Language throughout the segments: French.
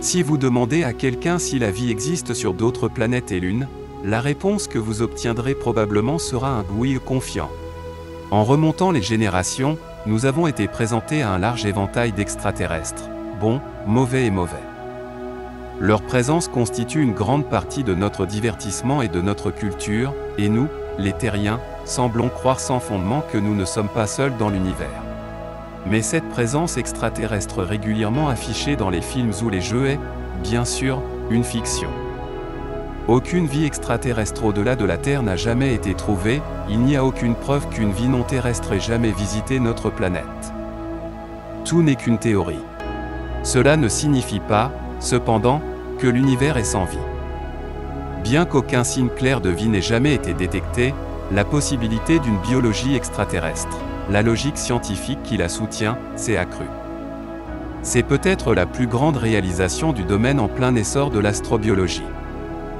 Si vous demandez à quelqu'un si la vie existe sur d'autres planètes et lunes, la réponse que vous obtiendrez probablement sera un oui confiant. En remontant les générations, nous avons été présentés à un large éventail d'extraterrestres, bons, mauvais et mauvais. Leur présence constitue une grande partie de notre divertissement et de notre culture, et nous, les terriens, semblons croire sans fondement que nous ne sommes pas seuls dans l'univers. Mais cette présence extraterrestre régulièrement affichée dans les films ou les jeux est, bien sûr, une fiction. Aucune vie extraterrestre au-delà de la Terre n'a jamais été trouvée, il n'y a aucune preuve qu'une vie non terrestre ait jamais visité notre planète. Tout n'est qu'une théorie. Cela ne signifie pas, cependant, que l'univers est sans vie. Bien qu'aucun signe clair de vie n'ait jamais été détecté, la possibilité d'une biologie extraterrestre, la logique scientifique qui la soutient, s'est accrue. C'est peut-être la plus grande réalisation du domaine en plein essor de l'astrobiologie.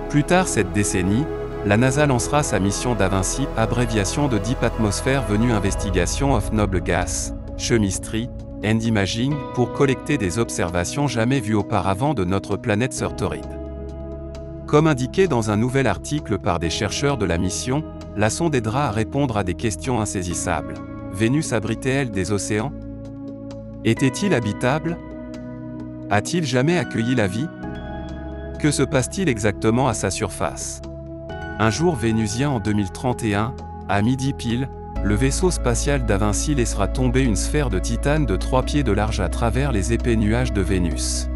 Plus tard cette décennie, la NASA lancera sa mission DaVinci, abréviation de Deep Atmosphere Venue Investigation of Noble Gas, Chemistry and Imaging, pour collecter des observations jamais vues auparavant de notre planète sœur torride. Comme indiqué dans un nouvel article par des chercheurs de la mission, la sonde aidera à répondre à des questions insaisissables. Vénus abritait-elle des océans? Était-il habitable? A-t-il jamais accueilli la vie? Que se passe-t-il exactement à sa surface? Un jour vénusien en 2031, à midi pile, le vaisseau spatial DaVinci laissera tomber une sphère de titane de 3 pieds de large à travers les épais nuages de Vénus.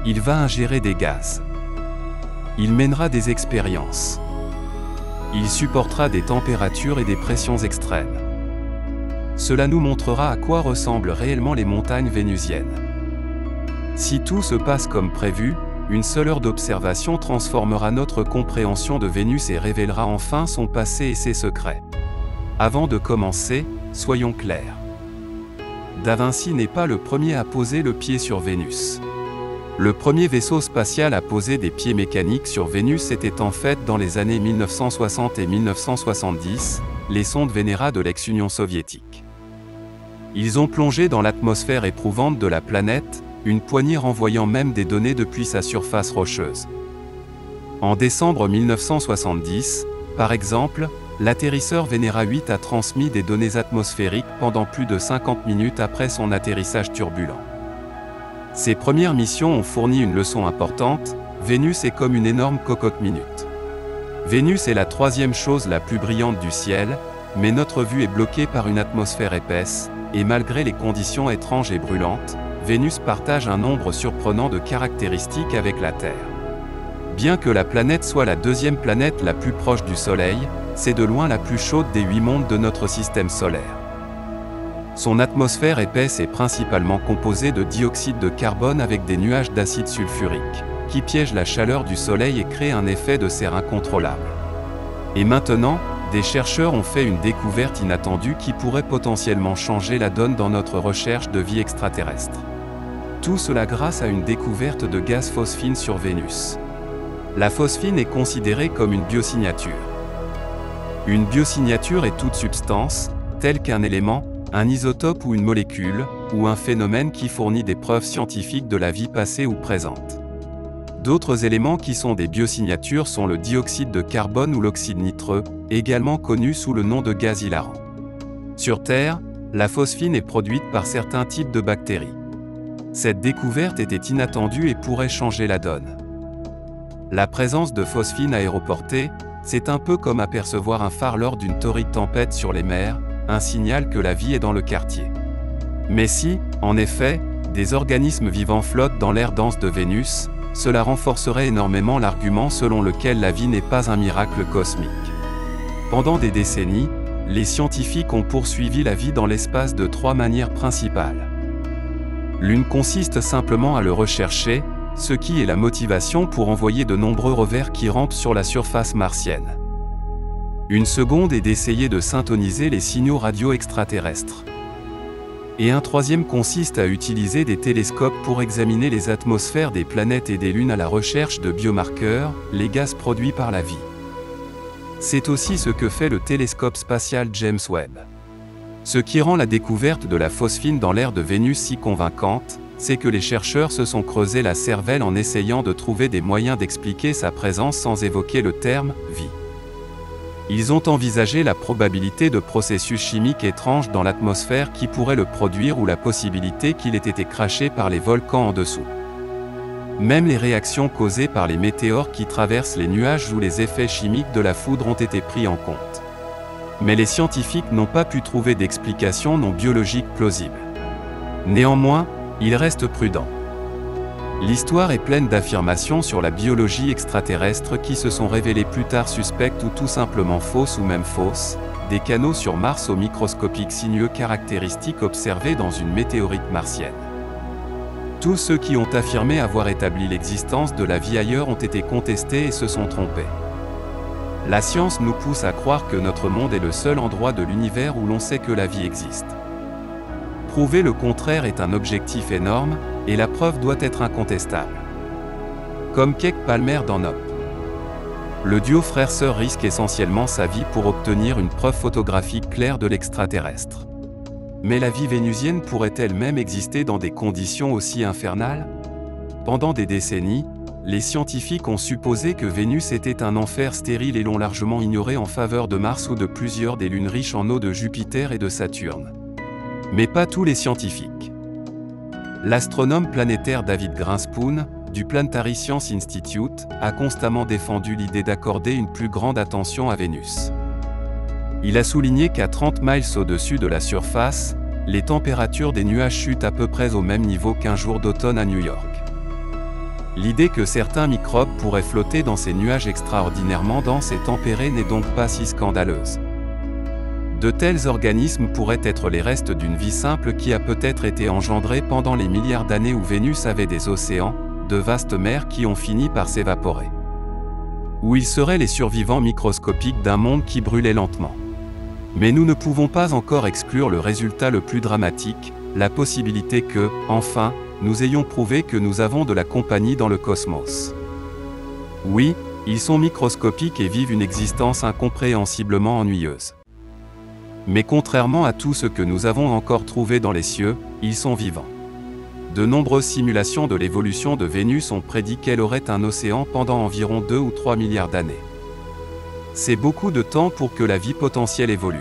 Il va ingérer des gaz. Il mènera des expériences. Il supportera des températures et des pressions extrêmes. Cela nous montrera à quoi ressemblent réellement les montagnes vénusiennes. Si tout se passe comme prévu, une seule heure d'observation transformera notre compréhension de Vénus et révélera enfin son passé et ses secrets. Avant de commencer, soyons clairs. DaVinci n'est pas le premier à poser le pied sur Vénus. Le premier vaisseau spatial à poser des pieds mécaniques sur Vénus était en fait dans les années 1960 et 1970, les sondes Venera de l'ex-Union soviétique. Ils ont plongé dans l'atmosphère éprouvante de la planète, une poignée renvoyant même des données depuis sa surface rocheuse. En décembre 1970, par exemple, l'atterrisseur Venera 8 a transmis des données atmosphériques pendant plus de 50 minutes après son atterrissage turbulent. Ces premières missions ont fourni une leçon importante, Vénus est comme une énorme cocotte minute. Vénus est la troisième chose la plus brillante du ciel, mais notre vue est bloquée par une atmosphère épaisse, et malgré les conditions étranges et brûlantes, Vénus partage un nombre surprenant de caractéristiques avec la Terre. Bien que la planète soit la deuxième planète la plus proche du Soleil, c'est de loin la plus chaude des 8 mondes de notre système solaire. Son atmosphère épaisse est principalement composée de dioxyde de carbone avec des nuages d'acide sulfurique, qui piègent la chaleur du Soleil et créent un effet de serre incontrôlable. Et maintenant, des chercheurs ont fait une découverte inattendue qui pourrait potentiellement changer la donne dans notre recherche de vie extraterrestre. Tout cela grâce à une découverte de gaz phosphine sur Vénus. La phosphine est considérée comme une biosignature. Une biosignature est toute substance, telle qu'un élément, un isotope ou une molécule, ou un phénomène qui fournit des preuves scientifiques de la vie passée ou présente. D'autres éléments qui sont des biosignatures sont le dioxyde de carbone ou l'oxyde nitreux, également connu sous le nom de gaz hilarant. Sur Terre, la phosphine est produite par certains types de bactéries. Cette découverte était inattendue et pourrait changer la donne. La présence de phosphine aéroportée, c'est un peu comme apercevoir un phare lors d'une torride tempête sur les mers, un signal que la vie est dans le quartier. Mais si, en effet, des organismes vivants flottent dans l'air dense de Vénus, cela renforcerait énormément l'argument selon lequel la vie n'est pas un miracle cosmique. Pendant des décennies, les scientifiques ont poursuivi la vie dans l'espace de 3 manières principales. L'une consiste simplement à le rechercher, ce qui est la motivation pour envoyer de nombreux rovers qui rampent sur la surface martienne. Une seconde est d'essayer de syntoniser les signaux radio extraterrestres. Et un troisième consiste à utiliser des télescopes pour examiner les atmosphères des planètes et des lunes à la recherche de biomarqueurs, les gaz produits par la vie. C'est aussi ce que fait le télescope spatial James Webb. Ce qui rend la découverte de la phosphine dans l'air de Vénus si convaincante, c'est que les chercheurs se sont creusés la cervelle en essayant de trouver des moyens d'expliquer sa présence sans évoquer le terme « vie ». Ils ont envisagé la probabilité de processus chimiques étranges dans l'atmosphère qui pourraient le produire ou la possibilité qu'il ait été craché par les volcans en dessous. Même les réactions causées par les météores qui traversent les nuages ou les effets chimiques de la foudre ont été pris en compte. Mais les scientifiques n'ont pas pu trouver d'explication non biologique plausible. Néanmoins, ils restent prudents. L'histoire est pleine d'affirmations sur la biologie extraterrestre qui se sont révélées plus tard suspectes ou tout simplement fausses ou même fausses, des canaux sur Mars au microscopique sinueux caractéristiques observés dans une météorite martienne. Tous ceux qui ont affirmé avoir établi l'existence de la vie ailleurs ont été contestés et se sont trompés. La science nous pousse à croire que notre monde est le seul endroit de l'univers où l'on sait que la vie existe. Prouver le contraire est un objectif énorme, et la preuve doit être incontestable. Comme Keck Palmer dans Nope. Le duo frère-sœur risque essentiellement sa vie pour obtenir une preuve photographique claire de l'extraterrestre. Mais la vie vénusienne pourrait-elle même exister dans des conditions aussi infernales? Pendant des décennies, les scientifiques ont supposé que Vénus était un enfer stérile et l'ont largement ignoré en faveur de Mars ou de plusieurs des lunes riches en eau de Jupiter et de Saturne. Mais pas tous les scientifiques. L'astronome planétaire David Grinspoon, du Planetary Science Institute, a constamment défendu l'idée d'accorder une plus grande attention à Vénus. Il a souligné qu'à 30 miles au-dessus de la surface, les températures des nuages chutent à peu près au même niveau qu'un jour d'automne à New York. L'idée que certains microbes pourraient flotter dans ces nuages extraordinairement denses et tempérés n'est donc pas si scandaleuse. De tels organismes pourraient être les restes d'une vie simple qui a peut-être été engendrée pendant les milliards d'années où Vénus avait des océans, de vastes mers qui ont fini par s'évaporer. Ou ils seraient les survivants microscopiques d'un monde qui brûlait lentement. Mais nous ne pouvons pas encore exclure le résultat le plus dramatique, la possibilité que, enfin, nous ayons prouvé que nous avons de la compagnie dans le cosmos. Oui, ils sont microscopiques et vivent une existence incompréhensiblement ennuyeuse. Mais contrairement à tout ce que nous avons encore trouvé dans les cieux, ils sont vivants. De nombreuses simulations de l'évolution de Vénus ont prédit qu'elle aurait un océan pendant environ 2 ou 3 milliards d'années. C'est beaucoup de temps pour que la vie potentielle évolue.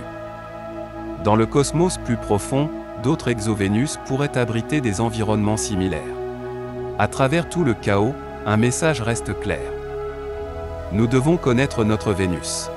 Dans le cosmos plus profond, d'autres exovénus pourraient abriter des environnements similaires. À travers tout le chaos, un message reste clair. Nous devons connaître notre Vénus.